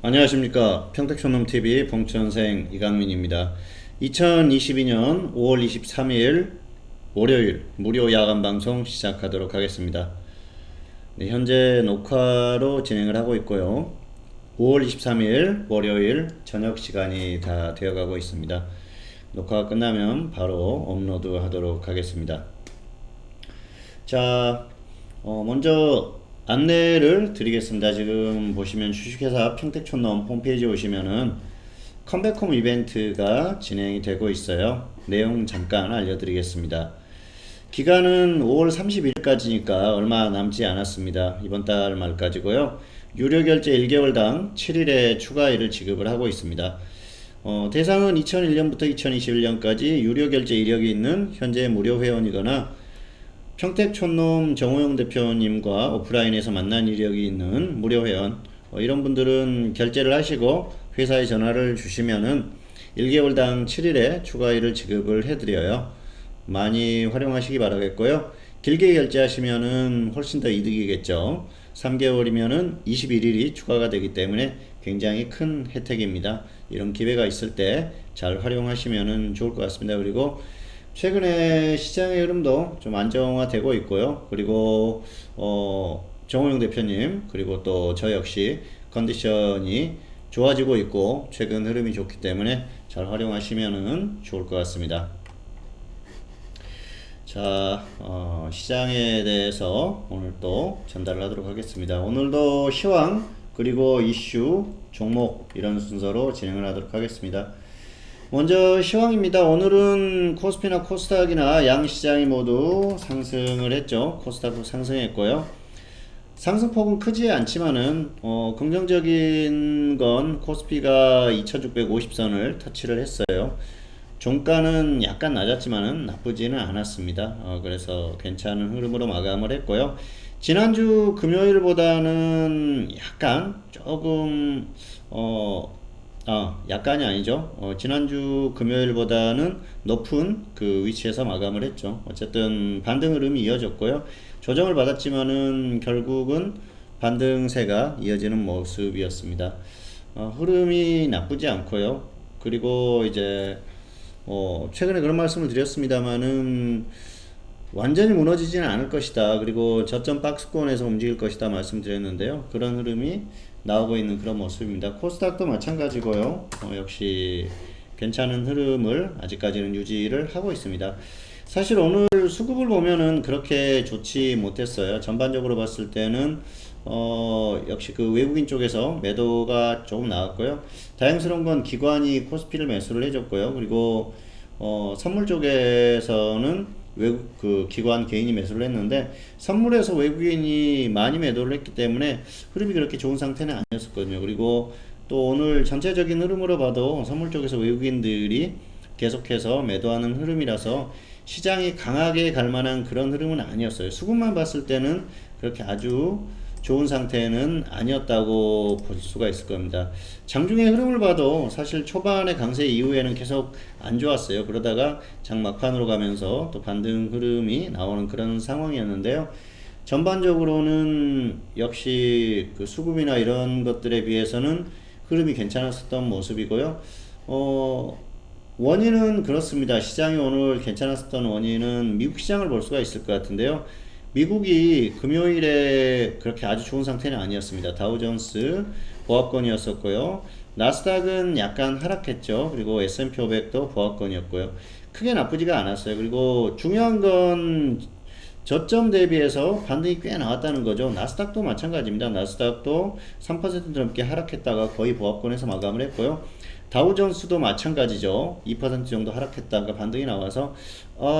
안녕하십니까. 평택촌놈TV 봉천생 이강민입니다. 2022년 5월 23일 월요일 무료 야간 방송 시작하도록 하겠습니다. 네, 현재 녹화로 진행을 하고 있고요. 5월 23일 월요일 저녁 시간이 다 되어가고 있습니다. 녹화가 끝나면 바로 업로드 하도록 하겠습니다. 자, 먼저 안내를 드리겠습니다. 지금 보시면 주식회사 평택촌놈 홈페이지에 오시면은 컴백홈 이벤트가 진행이 되고 있어요. 내용 잠깐 알려드리겠습니다. 기간은 5월 30일까지니까 얼마 남지 않았습니다. 이번 달 말까지고요. 유료 결제 1개월당 7일의 추가일을 지급을 하고 있습니다. 대상은 2001년부터 2021년까지 유료 결제 이력이 있는 현재 무료 회원이거나 평택촌놈 정호영 대표님과 오프라인에서 만난 이력이 있는 무료 회원, 이런 분들은 결제를 하시고 회사에 전화를 주시면은 1개월당 7일의 추가일을 지급을 해드려요. 많이 활용하시기 바라겠고요. 길게 결제하시면은 훨씬 더 이득이겠죠. 3개월이면은 21일이 추가가 되기 때문에 굉장히 큰 혜택입니다. 이런 기회가 있을 때 잘 활용하시면은 좋을 것 같습니다. 그리고 최근에 시장의 흐름도 좀 안정화되고 있고요. 그리고 정호영 대표님 그리고 또 저 역시 컨디션이 좋아지고 있고 최근 흐름이 좋기 때문에 잘 활용하시면 좋을 것 같습니다. 자, 시장에 대해서 오늘 또 전달을 하도록 하겠습니다. 오늘도 시황 그리고 이슈 종목 이런 순서로 진행을 하도록 하겠습니다. 먼저 시황입니다. 오늘은 코스피나 코스닥이나 양시장이 모두 상승을 했죠. 코스닥도 상승했고요. 상승폭은 크지 않지만은 긍정적인 건 코스피가 2650선을 터치를 했어요. 종가는 약간 낮았지만은 나쁘지는 않았습니다. 그래서 괜찮은 흐름으로 마감을 했고요. 지난주 금요일보다는 약간 조금 약간이 아니죠. 지난주 금요일보다는 높은 그 위치에서 마감을 했죠. 어쨌든 반등 흐름이 이어졌고요. 조정을 받았지만은 결국은 반등세가 이어지는 모습이었습니다. 흐름이 나쁘지 않고요. 그리고 이제 최근에 그런 말씀을 드렸습니다만은 완전히 무너지지는 않을 것이다. 그리고 저점 박스권에서 움직일 것이다 말씀드렸는데요. 그런 흐름이 나오고 있는 그런 모습입니다. 코스닥도 마찬가지고요. 역시 괜찮은 흐름을 아직까지는 유지를 하고 있습니다. 사실 오늘 수급을 보면은 그렇게 좋지 못했어요. 전반적으로 봤을 때는 역시 그 외국인 쪽에서 매도가 조금 나왔고요. 다행스러운 건 기관이 코스피를 매수를 해줬고요. 그리고 선물 쪽에서는 외국 그 기관 개인이 매수를 했는데 선물에서 외국인이 많이 매도를 했기 때문에 흐름이 그렇게 좋은 상태는 아니었었거든요. 그리고 또 오늘 전체적인 흐름으로 봐도 선물 쪽에서 외국인들이 계속해서 매도하는 흐름이라서 시장이 강하게 갈 만한 그런 흐름은 아니었어요. 수급만 봤을 때는 그렇게 아주 좋은 상태는 아니었다고 볼 수가 있을 겁니다. 장중의 흐름을 봐도 사실 초반의 강세 이후에는 계속 안 좋았어요. 그러다가 장 막판으로 가면서 또 반등 흐름이 나오는 그런 상황이었는데요. 전반적으로는 역시 그 수급이나 이런 것들에 비해서는 흐름이 괜찮았었던 모습이고요. 원인은 그렇습니다. 시장이 오늘 괜찮았었던 원인은 미국 시장을 볼 수가 있을 것 같은데요. 미국이 금요일에 그렇게 아주 좋은 상태는 아니었습니다. 다우존스 보합권이었었고요. 나스닥은 약간 하락했죠. 그리고 S&P 500도 보합권이었고요. 크게 나쁘지가 않았어요. 그리고 중요한 건 저점 대비해서 반등이 꽤 나왔다는 거죠. 나스닥도 마찬가지입니다. 나스닥도 3% 넘게 하락했다가 거의 보합권에서 마감을 했고요. 다우존스도 마찬가지죠. 2% 정도 하락했다가 반등이 나와서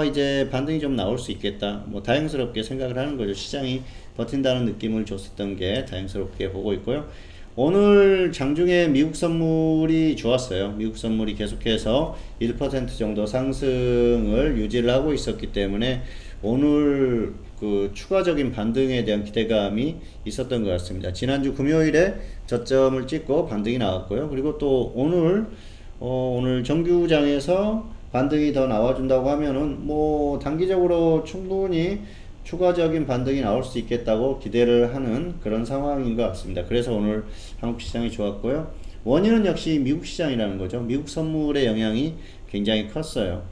이제 반등이 좀 나올 수 있겠다. 뭐 다행스럽게 생각을 하는 거죠. 시장이 버틴다는 느낌을 줬었던 게 다행스럽게 보고 있고요. 오늘 장중에 미국 선물이 좋았어요. 미국 선물이 계속해서 1% 정도 상승을 유지를 하고 있었기 때문에 오늘 그 추가적인 반등에 대한 기대감이 있었던 것 같습니다. 지난주 금요일에 저점을 찍고 반등이 나왔고요. 그리고 또 오늘 정규장에서 반등이 더 나와준다고 하면은 뭐 단기적으로 충분히 추가적인 반등이 나올 수 있겠다고 기대를 하는 그런 상황인 것 같습니다. 그래서 오늘 한국 시장이 좋았고요. 원인은 역시 미국 시장이라는 거죠. 미국 선물의 영향이 굉장히 컸어요.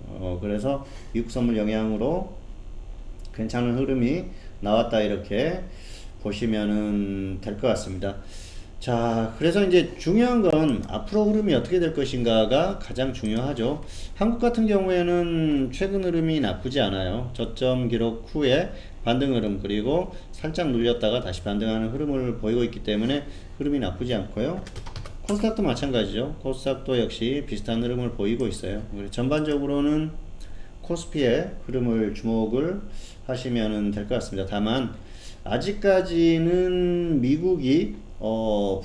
그래서 미국 선물 영향으로 괜찮은 흐름이 나왔다 이렇게 보시면은 될 것 같습니다. 자, 그래서 이제 중요한 건 앞으로 흐름이 어떻게 될 것인가가 가장 중요하죠. 한국 같은 경우에는 최근 흐름이 나쁘지 않아요. 저점 기록 후에 반등 흐름, 그리고 살짝 눌렸다가 다시 반등하는 흐름을 보이고 있기 때문에 흐름이 나쁘지 않고요. 코스닥도 마찬가지죠. 코스닥도 역시 비슷한 흐름을 보이고 있어요. 전반적으로는 코스피의 흐름을 주목을 하시면 될 것 같습니다. 다만 아직까지는 미국이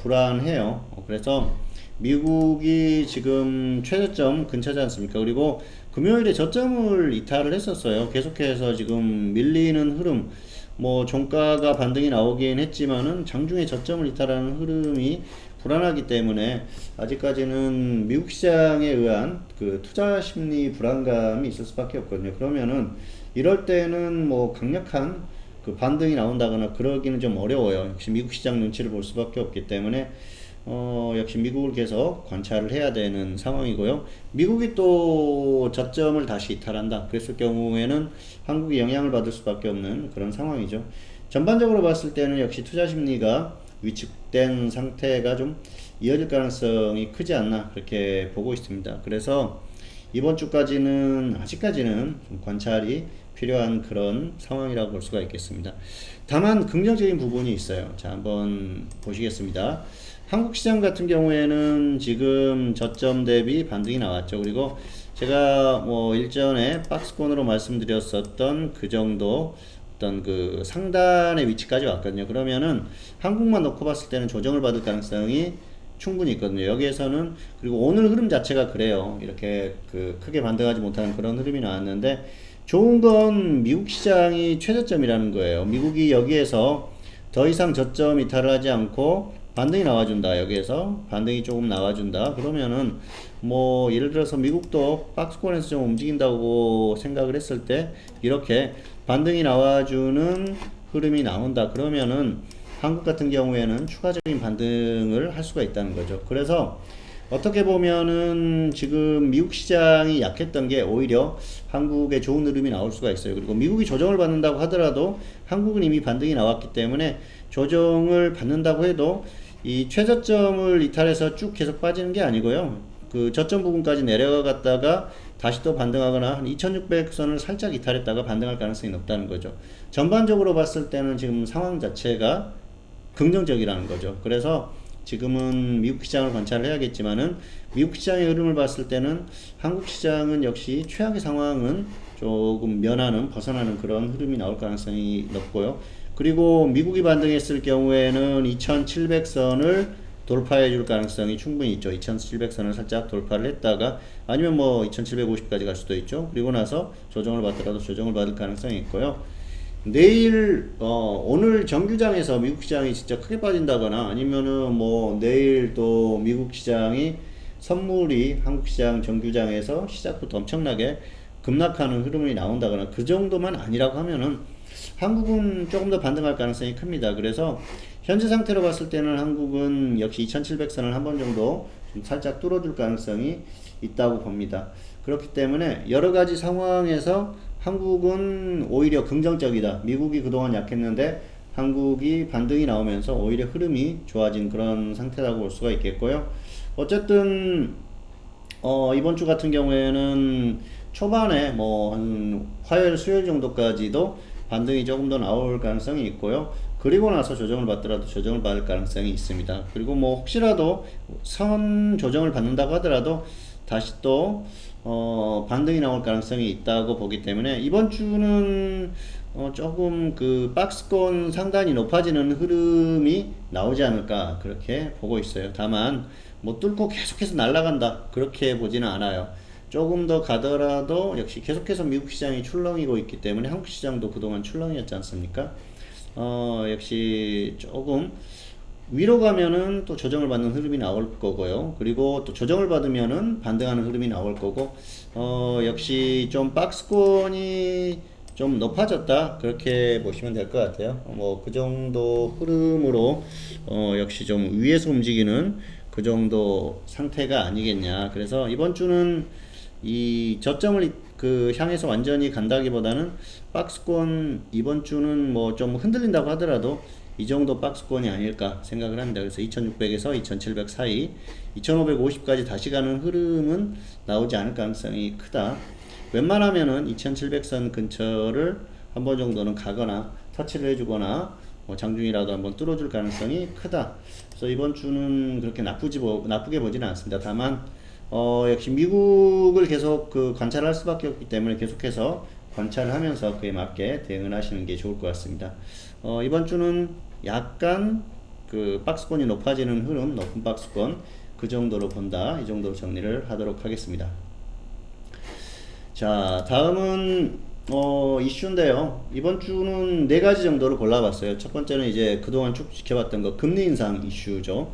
불안해요. 그래서 미국이 지금 최저점 근처지 않습니까? 그리고 금요일에 저점을 이탈을 했었어요. 계속해서 지금 밀리는 흐름, 뭐 종가가 반등이 나오긴 했지만은 장중에 저점을 이탈하는 흐름이 불안하기 때문에 아직까지는 미국 시장에 의한 그 투자 심리 불안감이 있을 수밖에 없거든요. 그러면은 이럴 때는 뭐 강력한 그 반등이 나온다거나 그러기는 좀 어려워요. 역시 미국 시장 눈치를 볼 수밖에 없기 때문에 역시 미국을 계속 관찰을 해야 되는 상황이고요. 미국이 또 저점을 다시 이탈한다. 그랬을 경우에는 한국이 영향을 받을 수밖에 없는 그런 상황이죠. 전반적으로 봤을 때는 역시 투자 심리가 위축된 상태가 좀 이어질 가능성이 크지 않나 그렇게 보고 있습니다. 그래서 이번 주까지는 아직까지는 좀 관찰이 필요한 그런 상황이라고 볼 수가 있겠습니다. 다만 긍정적인 부분이 있어요. 자, 한번 보시겠습니다. 한국 시장 같은 경우에는 지금 저점 대비 반등이 나왔죠. 그리고 제가 뭐 일전에 박스권으로 말씀드렸었던 그 정도 어떤 그 상단의 위치까지 왔거든요. 그러면은 한국만 놓고 봤을 때는 조정을 받을 가능성이 충분히 있거든요. 여기에서는, 그리고 오늘 흐름 자체가 그래요. 이렇게 그 크게 반등하지 못하는 그런 흐름이 나왔는데, 좋은 건 미국 시장이 최저점이라는 거예요. 미국이 여기에서 더 이상 저점 이탈을 하지 않고 반등이 나와준다. 여기에서 반등이 조금 나와준다. 그러면은 뭐 예를 들어서 미국도 박스권에서 좀 움직인다고 생각을 했을 때 이렇게 반등이 나와주는 흐름이 나온다. 그러면은 한국 같은 경우에는 추가적인 반등을 할 수가 있다는 거죠. 그래서 어떻게 보면은 지금 미국 시장이 약했던 게 오히려 한국에 좋은 흐름이 나올 수가 있어요. 그리고 미국이 조정을 받는다고 하더라도 한국은 이미 반등이 나왔기 때문에 조정을 받는다고 해도 이 최저점을 이탈해서 쭉 계속 빠지는 게 아니고요. 그 저점 부분까지 내려갔다가 다시 또 반등하거나 한 2600선을 살짝 이탈했다가 반등할 가능성이 높다는 거죠. 전반적으로 봤을 때는 지금 상황 자체가 긍정적이라는 거죠. 그래서 지금은 미국 시장을 관찰을 해야겠지만은 미국 시장의 흐름을 봤을 때는 한국 시장은 역시 최악의 상황은 조금 면하는, 벗어나는 그런 흐름이 나올 가능성이 높고요. 그리고 미국이 반등했을 경우에는 2700선을 돌파해 줄 가능성이 충분히 있죠. 2700선을 살짝 돌파를 했다가 아니면 뭐 2750까지 갈 수도 있죠. 그리고 나서 조정을 받더라도 조정을 받을 가능성이 있고요. 내일 오늘 정규장에서 미국 시장이 진짜 크게 빠진다거나 아니면은 뭐 내일 또 미국 시장이 선물이 한국 시장 정규장에서 시작부터 엄청나게 급락하는 흐름이 나온다거나 그 정도만 아니라고 하면은 한국은 조금 더 반등할 가능성이 큽니다. 그래서 현재 상태로 봤을 때는 한국은 역시 2700선을 한 번 정도 좀 살짝 뚫어줄 가능성이 있다고 봅니다. 그렇기 때문에 여러 가지 상황에서 한국은 오히려 긍정적이다. 미국이 그동안 약했는데 한국이 반등이 나오면서 오히려 흐름이 좋아진 그런 상태라고 볼 수가 있겠고요. 어쨌든 이번 주 같은 경우에는 초반에 뭐 한 화요일 수요일 정도까지도 반등이 조금 더 나올 가능성이 있고요. 그리고 나서 조정을 받더라도 조정을 받을 가능성이 있습니다. 그리고 뭐 혹시라도 선 조정을 받는다고 하더라도 다시 또 반등이 나올 가능성이 있다고 보기 때문에 이번 주는 조금 그 박스권 상단이 높아지는 흐름이 나오지 않을까 그렇게 보고 있어요. 다만 뭐 뚫고 계속해서 날아간다 그렇게 보지는 않아요. 조금 더 가더라도 역시 계속해서 미국 시장이 출렁이고 있기 때문에 한국 시장도 그동안 출렁이었지 않습니까? 역시 조금 위로 가면은 또 조정을 받는 흐름이 나올 거고요. 그리고 또 조정을 받으면은 반등하는 흐름이 나올 거고, 역시 좀 박스권이 좀 높아졌다 그렇게 보시면 될 것 같아요. 뭐 그 정도 흐름으로 역시 좀 위에서 움직이는 그 정도 상태가 아니겠냐. 그래서 이번 주는 이 저점을 향해서 완전히 간다기보다는 박스권 이번 주는 뭐 좀 흔들린다고 하더라도 이 정도 박스권이 아닐까 생각을 합니다. 그래서 2600에서 2700 사이 2550까지 다시 가는 흐름은 나오지 않을 가능성이 크다. 웬만하면은 2700선 근처를 한 번 정도는 가거나 터치를 해주거나 뭐 장중이라도 한번 뚫어줄 가능성이 크다. 그래서 이번 주는 그렇게 나쁘게 보지는 않습니다. 다만 역시 미국을 계속 관찰할 수밖에 없기 때문에 계속해서 관찰을 하면서 그에 맞게 대응을 하시는 게 좋을 것 같습니다. 이번 주는 약간 박스권이 높아지는 흐름, 높은 박스권 그 정도로 본다. 이 정도로 정리를 하도록 하겠습니다. 자, 다음은 이슈인데요. 이번 주는 네 가지 정도를 골라봤어요. 첫 번째는 이제 그동안 쭉 지켜봤던 거 금리 인상 이슈죠.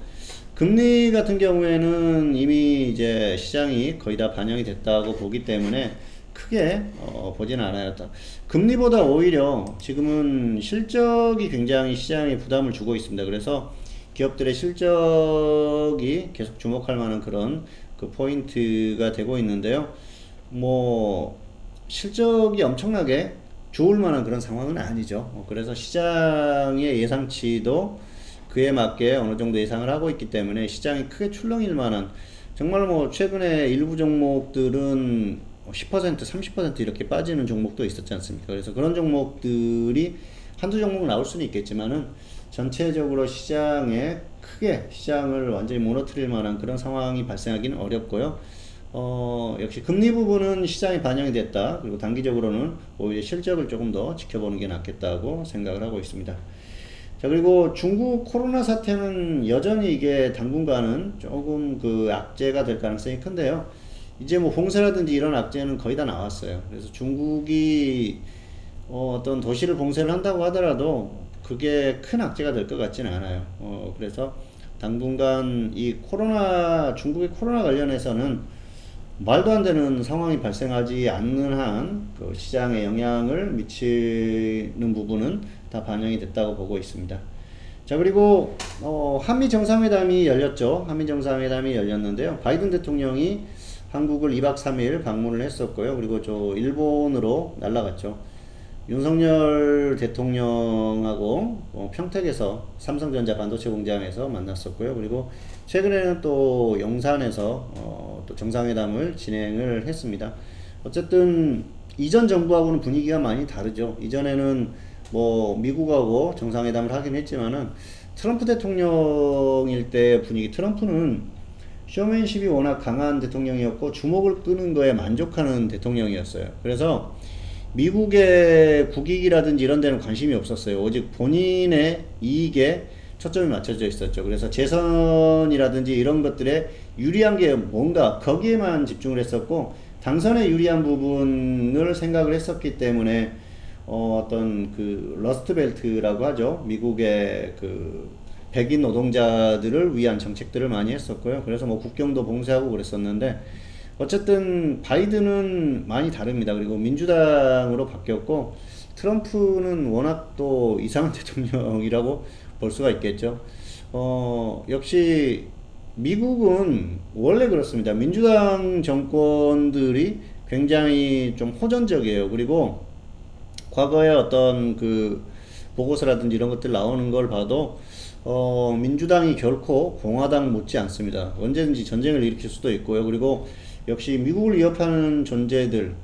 금리 같은 경우에는 이미 이제 시장이 거의 다 반영이 됐다고 보기 때문에 크게 보지는 않아요. 금리보다 오히려 지금은 실적이 굉장히 시장에 부담을 주고 있습니다. 그래서 기업들의 실적이 계속 주목할 만한 그런 포인트가 되고 있는데요. 뭐 실적이 엄청나게 좋을 만한 그런 상황은 아니죠. 그래서 시장의 예상치도 그에 맞게 어느 정도 예상을 하고 있기 때문에 시장이 크게 출렁일 만한 정말 뭐 최근에 일부 종목들은 10% 30% 이렇게 빠지는 종목도 있었지 않습니까? 그래서 그런 종목들이 한두 종목 나올 수는 있겠지만은 전체적으로 시장에 크게 시장을 완전히 무너뜨릴 만한 그런 상황이 발생하기는 어렵고요. 역시 금리 부분은 시장에 반영이 됐다. 그리고 단기적으로는 오히려 실적을 조금 더 지켜보는 게 낫겠다고 생각을 하고 있습니다. 자, 그리고 중국 코로나 사태는 여전히 이게 당분간은 조금 악재가 될 가능성이 큰데요. 이제 뭐 봉쇄라든지 이런 악재는 거의 다 나왔어요. 그래서 중국이 어떤 도시를 봉쇄를 한다고 하더라도 그게 큰 악재가 될 것 같지는 않아요. 그래서 당분간 중국의 코로나 관련해서는 말도 안 되는 상황이 발생하지 않는 한 시장에 영향을 미치는 부분은 다 반영이 됐다고 보고 있습니다. 자, 그리고 한미 정상회담이 열렸죠. 한미 정상회담이 열렸는데요. 바이든 대통령이 한국을 2박 3일 방문을 했었고요. 그리고 일본으로 날아갔죠. 윤석열 대통령하고 평택에서 삼성전자 반도체 공장에서 만났었고요. 그리고 최근에는 또 용산에서 또 정상회담을 진행을 했습니다. 어쨌든 이전 정부하고는 분위기가 많이 다르죠. 이전에는 뭐 미국하고 정상회담을 하긴 했지만은 트럼프 대통령일 때 분위기, 트럼프는 쇼맨십이 워낙 강한 대통령이었고 주목을 끄는 거에 만족하는 대통령이었어요. 그래서 미국의 국익이라든지 이런 데는 관심이 없었어요. 오직 본인의 이익에 초점이 맞춰져 있었죠. 그래서 재선이라든지 이런 것들에 유리한 게 뭔가 거기에만 집중을 했었고 당선에 유리한 부분을 생각을 했었기 때문에 어떤 러스트 벨트라고 하죠. 미국의 백인 노동자들을 위한 정책들을 많이 했었고요. 그래서 뭐 국경도 봉쇄하고 그랬었는데 어쨌든 바이든은 많이 다릅니다. 그리고 민주당으로 바뀌었고 트럼프는 워낙 또 이상한 대통령이라고 볼 수가 있겠죠. 역시 미국은 원래 그렇습니다. 민주당 정권들이 굉장히 좀 호전적이에요. 그리고 과거에 어떤 보고서라든지 이런 것들 나오는 걸 봐도 민주당이 결코 공화당 못지 않습니다. 언제든지 전쟁을 일으킬 수도 있고요. 그리고 역시 미국을 위협하는 존재들,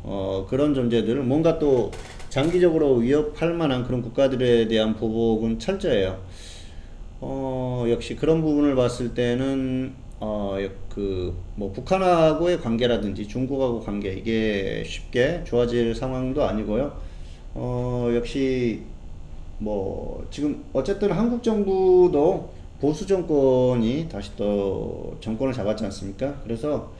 그런 존재들, 뭔가 또 장기적으로 위협할 만한 그런 국가들에 대한 보복은 철저해요. 역시 그런 부분을 봤을 때는, 뭐, 북한하고의 관계라든지 중국하고 관계, 이게 쉽게 좋아질 상황도 아니고요. 역시, 뭐, 지금, 어쨌든 한국 정부도 보수 정권이 다시 또 정권을 잡았지 않습니까? 그래서,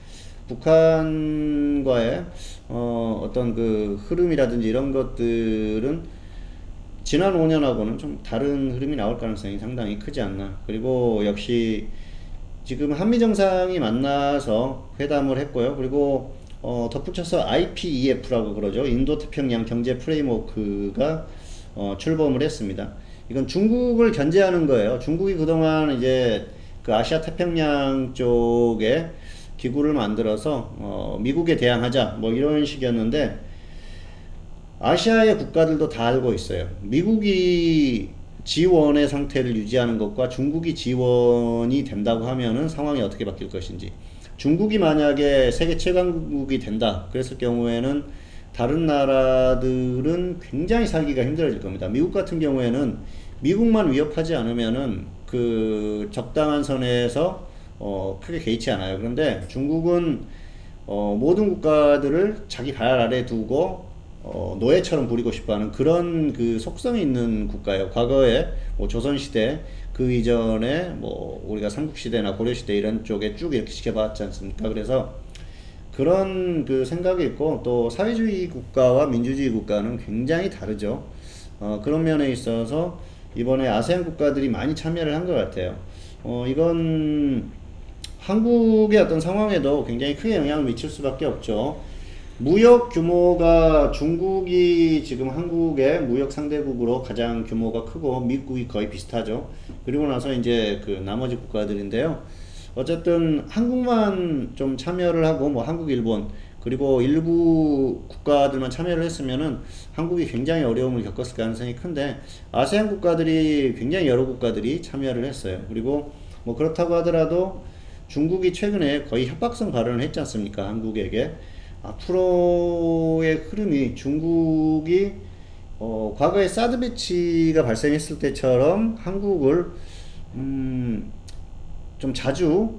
북한과의 어떤 흐름이라든지 이런 것들은 지난 5년하고는 좀 다른 흐름이 나올 가능성이 상당히 크지 않나. 그리고 역시 지금 한미 정상이 만나서 회담을 했고요. 그리고 덧붙여서 IPEF라고 그러죠. 인도태평양 경제 프레임워크가 출범을 했습니다. 이건 중국을 견제하는 거예요. 중국이 그동안 이제 그 아시아 태평양 쪽에 기구를 만들어서 미국에 대항하자 뭐 이런 식이었는데, 아시아의 국가들도 다 알고 있어요. 미국이 지원의 상태를 유지하는 것과 중국이 지원이 된다고 하면은 상황이 어떻게 바뀔 것인지. 중국이 만약에 세계 최강국이 된다 그랬을 경우에는 다른 나라들은 굉장히 살기가 힘들어질 겁니다. 미국 같은 경우에는 미국만 위협하지 않으면은 그 적당한 선에서 크게 개의치 않아요. 그런데 중국은 모든 국가들을 자기 발 아래 두고 노예처럼 부리고 싶어하는 그런 그 속성이 있는 국가예요. 과거에 뭐 조선시대 그 이전에 뭐 우리가 삼국시대나 고려시대 이런 쪽에 쭉 이렇게 지켜봤지 않습니까? 그래서 그런 그 생각이 있고, 또 사회주의 국가와 민주주의 국가는 굉장히 다르죠. 그런 면에 있어서 이번에 아세안 국가들이 많이 참여를 한 것 같아요. 이건 한국의 어떤 상황에도 굉장히 크게 영향을 미칠 수밖에 없죠. 무역 규모가 중국이 지금 한국의 무역 상대국으로 가장 규모가 크고 미국이 거의 비슷하죠. 그리고 나서 이제 그 나머지 국가들인데요. 어쨌든 한국만 좀 참여를 하고 뭐 한국, 일본 그리고 일부 국가들만 참여를 했으면은 한국이 굉장히 어려움을 겪었을 가능성이 큰데, 아세안 국가들이 굉장히 여러 국가들이 참여를 했어요. 그리고 뭐 그렇다고 하더라도 중국이 최근에 거의 협박성 발언을 했지 않습니까? 한국에게. 앞으로의 흐름이 중국이 과거에 사드 배치가 발생했을 때처럼 한국을 좀 자주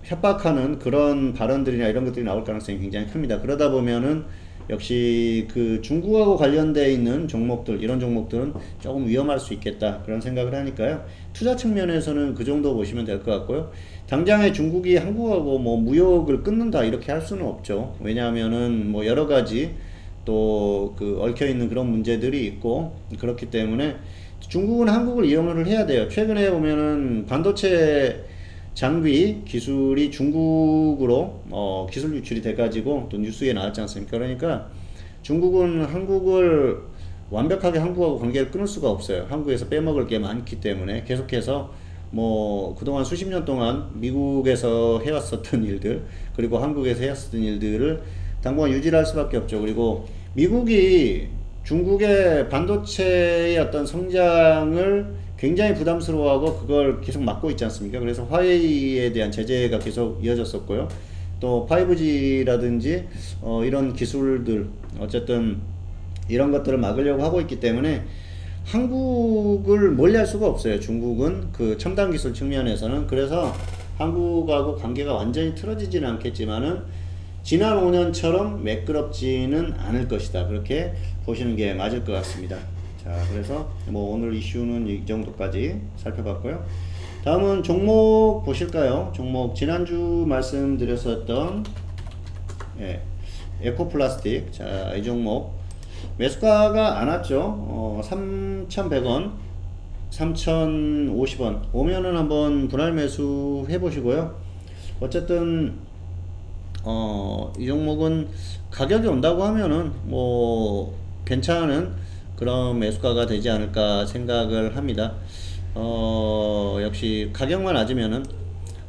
협박하는 그런 발언들이나 이런 것들이 나올 가능성이 굉장히 큽니다. 그러다 보면은 역시 그 중국하고 관련되어 있는 종목들, 이런 종목들은 조금 위험할 수 있겠다 그런 생각을 하니까요. 투자 측면에서는 그 정도 보시면 될 것 같고요. 당장에 중국이 한국하고 뭐 무역을 끊는다 이렇게 할 수는 없죠. 왜냐하면은 뭐 여러 가지 또 그 얽혀 있는 그런 문제들이 있고, 그렇기 때문에 중국은 한국을 이용을 해야 돼요. 최근에 보면은 반도체 장비 기술이 중국으로 기술 유출이 돼가지고 또 뉴스에 나왔지 않습니까? 그러니까 중국은 한국을 완벽하게 한국하고 관계를 끊을 수가 없어요. 한국에서 빼먹을 게 많기 때문에 계속해서 뭐 그동안 수십 년 동안 미국에서 해왔었던 일들, 그리고 한국에서 해왔었던 일들을 당분간 유지를 할 수밖에 없죠. 그리고 미국이 중국의 반도체의 어떤 성장을 굉장히 부담스러워하고 그걸 계속 막고 있지 않습니까? 그래서 화웨이에 대한 제재가 계속 이어졌었고요. 또 5G라든지 이런 기술들, 어쨌든 이런 것들을 막으려고 하고 있기 때문에 한국을 멀리할 수가 없어요. 중국은 그 첨단 기술 측면에서는. 그래서 한국하고 관계가 완전히 틀어지지는 않겠지만은 지난 5년처럼 매끄럽지는 않을 것이다, 그렇게 보시는 게 맞을 것 같습니다. 자, 그래서 뭐 오늘 이슈는 이 정도까지 살펴봤고요. 다음은 종목 보실까요? 종목 지난주 말씀드렸었던 에코플라스틱. 자, 이 종목 매수가가 안 왔죠. 3,100원, 3,050원 오면은 한번 분할 매수 해보시고요. 어쨌든 이 종목은 가격이 온다고 하면은 뭐 괜찮은 그런 매수가가 되지 않을까 생각을 합니다. 역시 가격만 낮으면은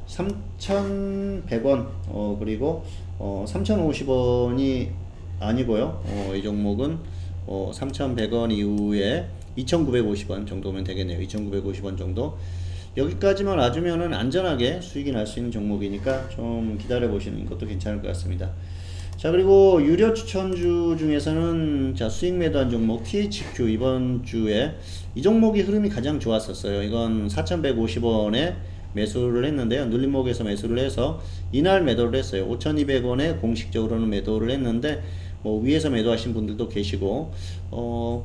3,100원 그리고 3,050원이 아니고요. 이 종목은 3,100원 이후에 2,950원 정도면 되겠네요. 2,950원 정도. 여기까지만 와주면은 안전하게 수익이 날 수 있는 종목이니까 좀 기다려 보시는 것도 괜찮을 것 같습니다. 자, 그리고 유료 추천주 중에서는 자, 수익 매도한 종목 THQ, 이번 주에 이 종목이 흐름이 가장 좋았었어요. 이건 4,150원에 매수를 했는데요. 눌림목에서 매수를 해서 이날 매도를 했어요. 5,200원에 공식적으로는 매도를 했는데 뭐 위에서 매도하신 분들도 계시고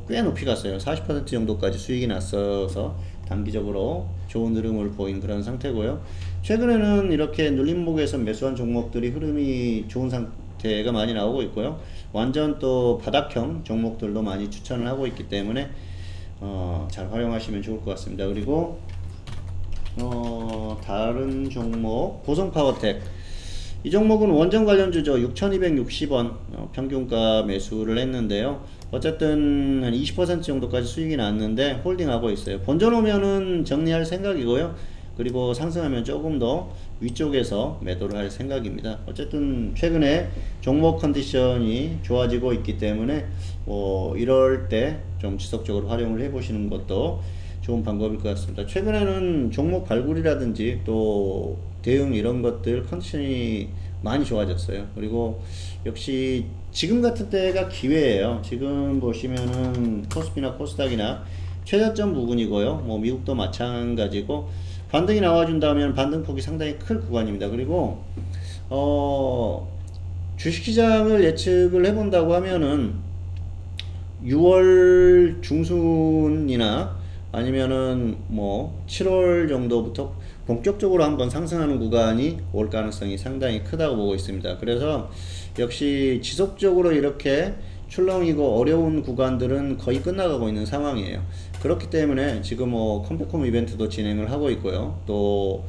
꽤 높이 갔어요. 40% 정도까지 수익이 났어서 단기적으로 좋은 흐름을 보인 그런 상태고요. 최근에는 이렇게 눌림목에서 매수한 종목들이 흐름이 좋은 상태가 많이 나오고 있고요. 완전 또 바닥형 종목들도 많이 추천을 하고 있기 때문에 잘 활용하시면 좋을 것 같습니다. 그리고 다른 종목 보성파워텍, 이 종목은 원전 관련주죠. 6,260원 평균가 매수를 했는데요. 어쨌든 한 20% 정도까지 수익이 났는데 홀딩하고 있어요. 본전 오면은 정리할 생각이고요. 그리고 상승하면 조금 더 위쪽에서 매도를 할 생각입니다. 어쨌든 최근에 종목 컨디션이 좋아지고 있기 때문에 이럴 때 좀 지속적으로 활용을 해 보시는 것도 좋은 방법일 것 같습니다. 최근에는 종목 발굴이라든지 또 대응 이런 것들 컨디션이 많이 좋아졌어요. 그리고 역시 지금 같은 때가 기회예요. 지금 보시면은 코스피나 코스닥이나 최저점 부분이고요. 미국도 마찬가지고 반등이 나와준다면 반등폭이 상당히 클 구간입니다. 그리고 주식시장을 예측을 해본다고 하면은 6월 중순이나 아니면은 7월 정도부터 본격적으로 한번 상승하는 구간이 올 가능성이 상당히 크다고 보고 있습니다. 그래서 역시 지속적으로 이렇게 출렁이고 어려운 구간들은 거의 끝나가고 있는 상황이에요. 그렇기 때문에 지금 컴백홈 이벤트도 진행을 하고 있고요. 또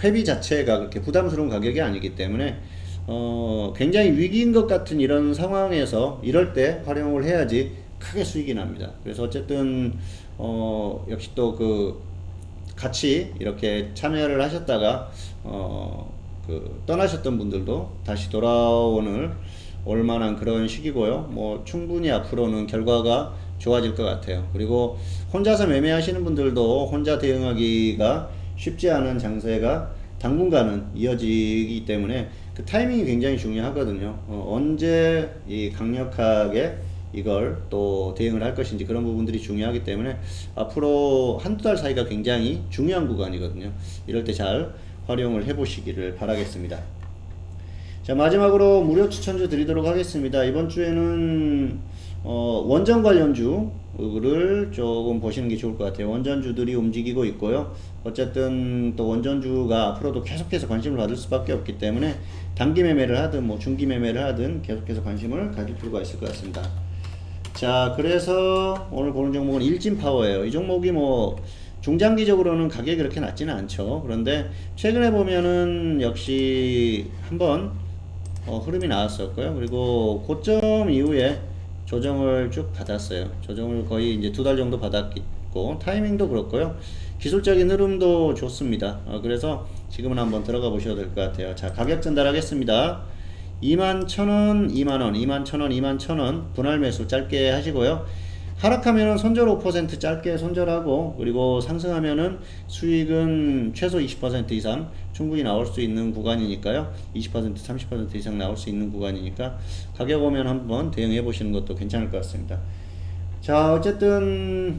회비 자체가 그렇게 부담스러운 가격이 아니기 때문에 굉장히 위기인 것 같은 이런 상황에서 이럴 때 활용을 해야지 크게 수익이 납니다. 그래서 어쨌든 역시 또 같이 이렇게 참여를 하셨다가 떠나셨던 분들도 다시 돌아오는 올만한 그런 시기고요. 충분히 앞으로는 결과가 좋아질 것 같아요. 그리고 혼자서 매매하시는 분들도 혼자 대응하기가 쉽지 않은 장세가 당분간은 이어지기 때문에 그 타이밍이 굉장히 중요하거든요. 언제 이 강력하게 이걸 또 대응을 할 것인지 그런 부분들이 중요하기 때문에 앞으로 한두 달 사이가 굉장히 중요한 구간이거든요. 이럴 때 잘 활용을 해 보시기를 바라겠습니다. 자, 마지막으로 무료 추천주 드리도록 하겠습니다. 이번 주에는 원전 관련주를 조금 보시는 게 좋을 것 같아요. 원전주들이 움직이고 있고요. 어쨌든 또 원전주가 앞으로도 계속해서 관심을 받을 수밖에 없기 때문에 단기 매매를 하든 중기 매매를 하든 계속해서 관심을 가질 필요가 있을 것 같습니다. 자, 그래서 오늘 보는 종목은 일진파워예요. 이 종목이 중장기적으로는 가격이 그렇게 낮지는 않죠. 그런데 최근에 보면은 역시 한번 흐름이 나왔었고요. 그리고 고점 이후에 조정을 쭉 받았어요. 조정을 거의 이제 2달 정도 받았고 타이밍도 그렇고요. 기술적인 흐름도 좋습니다. 그래서 지금은 한번 들어가 보셔도 될 것 같아요. 자, 가격 전달하겠습니다. 21,000원, 2만원, 21,000원, 21,000원 분할 매수 짧게 하시고요. 하락하면은 손절 5% 짧게 손절하고, 그리고 상승하면은 수익은 최소 20% 이상 충분히 나올 수 있는 구간이니까요. 20%, 30% 이상 나올 수 있는 구간이니까 가격 오면 한번 대응해 보시는 것도 괜찮을 것 같습니다. 자, 어쨌든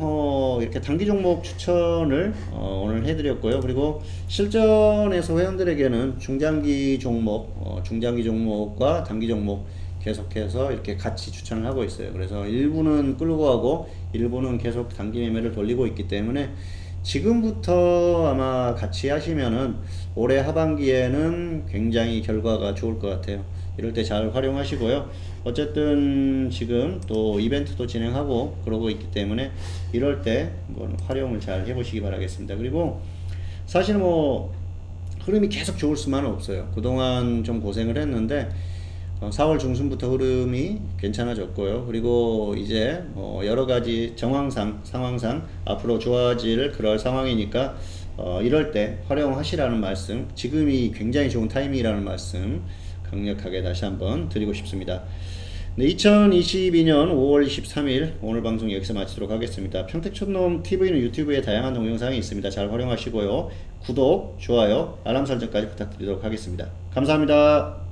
이렇게 단기 종목 추천을 오늘 해드렸고요. 그리고 실전에서 회원들에게는 중장기 종목과 단기 종목 계속해서 이렇게 같이 추천을 하고 있어요. 그래서 일부는 끌고 가고 일부는 계속 단기 매매를 돌리고 있기 때문에 지금부터 아마 같이 하시면은 올해 하반기에는 굉장히 결과가 좋을 것 같아요. 이럴 때 잘 활용하시고요. 어쨌든 지금 또 이벤트도 진행하고 그러고 있기 때문에 이럴 때 한번 활용을 잘 해보시기 바라겠습니다. 그리고 사실 흐름이 계속 좋을 수만은 없어요. 그동안 좀 고생을 했는데 4월 중순부터 흐름이 괜찮아졌고요. 그리고 이제 여러 가지 상황상 앞으로 좋아질 그럴 상황이니까 이럴 때 활용하시라는 말씀, 지금이 굉장히 좋은 타이밍이라는 말씀 강력하게 다시 한번 드리고 싶습니다. 네, 2022년 5월 23일 오늘 방송 여기서 마치도록 하겠습니다. 평택촌놈 TV는 유튜브에 다양한 동영상이 있습니다. 잘 활용하시고요. 구독, 좋아요, 알람 설정까지 부탁드리도록 하겠습니다. 감사합니다.